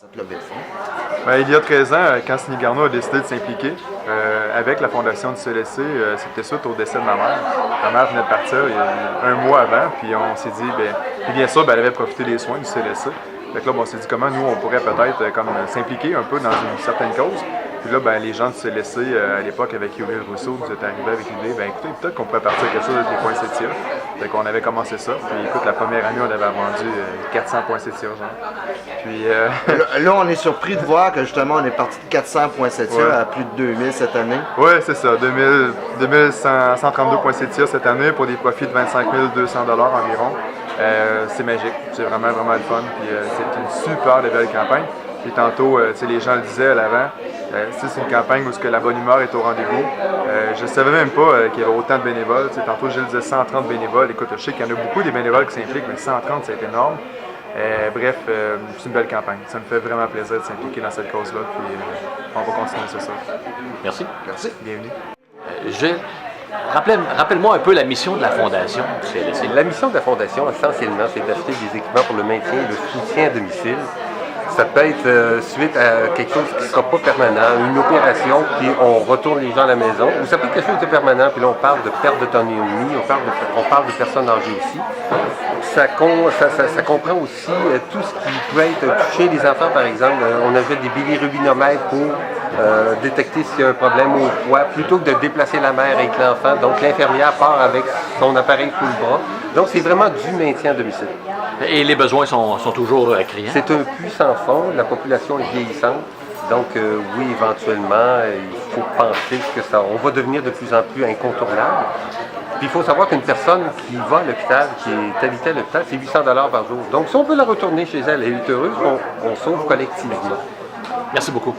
Cette levée de fonds. Il y a 13 ans, quand Cindy Garneau a décidé de s'impliquer avec la fondation du CLSC, c'était suite au décès de ma mère. Ma mère venait de partir il y a un mois avant, puis on s'est dit, puis bien sûr, elle avait profité des soins du CLSC. Fait que là, on s'est dit comment nous, on pourrait peut-être comme s'impliquer un peu dans une certaine cause. Puis là, les gens du CLSC, à l'époque, avec Yuri Rousseau, vous êtes arrivés avec l'idée, écoutez, peut-être qu'on pourrait partir quelque chose avec les poinsettias. Fait qu'on avait commencé ça. Puis écoute, la première année, on avait vendu 400 poinsettias, genre. Puis, Là, on est surpris de voir que justement, on est parti de 400 poinsettias à plus de 2000 cette année. Oui, c'est ça. 2132 poinsettias cette année pour des profits de 25 200 $ environ. C'est magique. C'est vraiment, vraiment le fun. Puis c'est une super belle campagne. Puis tantôt, les gens le disaient à l'avant, c'est une campagne où la bonne humeur est au rendez-vous. Je ne savais même pas qu'il y avait autant de bénévoles. Tantôt, Gilles disait 130 bénévoles. Écoute, je sais qu'il y en a beaucoup des bénévoles qui s'impliquent, mais 130, c'est énorme. Bref, c'est une belle campagne. Ça me fait vraiment plaisir de s'impliquer dans cette cause-là. Puis on va continuer sur ça. Merci. Merci. Bienvenue. Gilles, rappelle-moi un peu la mission de la Fondation du CLSC. La mission de la Fondation, essentiellement, c'est d'acheter des équipements pour le maintien et le soutien à domicile. Ça peut être suite à quelque chose qui ne sera pas permanent, une opération, puis on retourne les gens à la maison, ou ça peut être quelque chose de permanent, puis là on parle de perte d'autonomie, on parle de personnes âgées aussi. Ça comprend aussi tout ce qui peut être touché les enfants, par exemple. On achète des bilirubinomètres pour détecter s'il y a un problème au poids, plutôt que de déplacer la mère avec l'enfant. Donc l'infirmière part avec son appareil sous le bras. Donc c'est vraiment du maintien à domicile. Et les besoins sont toujours criants? C'est un puits sans fond, la population est vieillissante. Donc oui, éventuellement, il faut penser que on va devenir de plus en plus incontournable. Puis il faut savoir qu'une personne qui va à l'hôpital, qui est habitée à l'hôpital, c'est 800 $ par jour. Donc si on peut la retourner chez elle, elle est heureuse, on sauve collectivement. Merci beaucoup.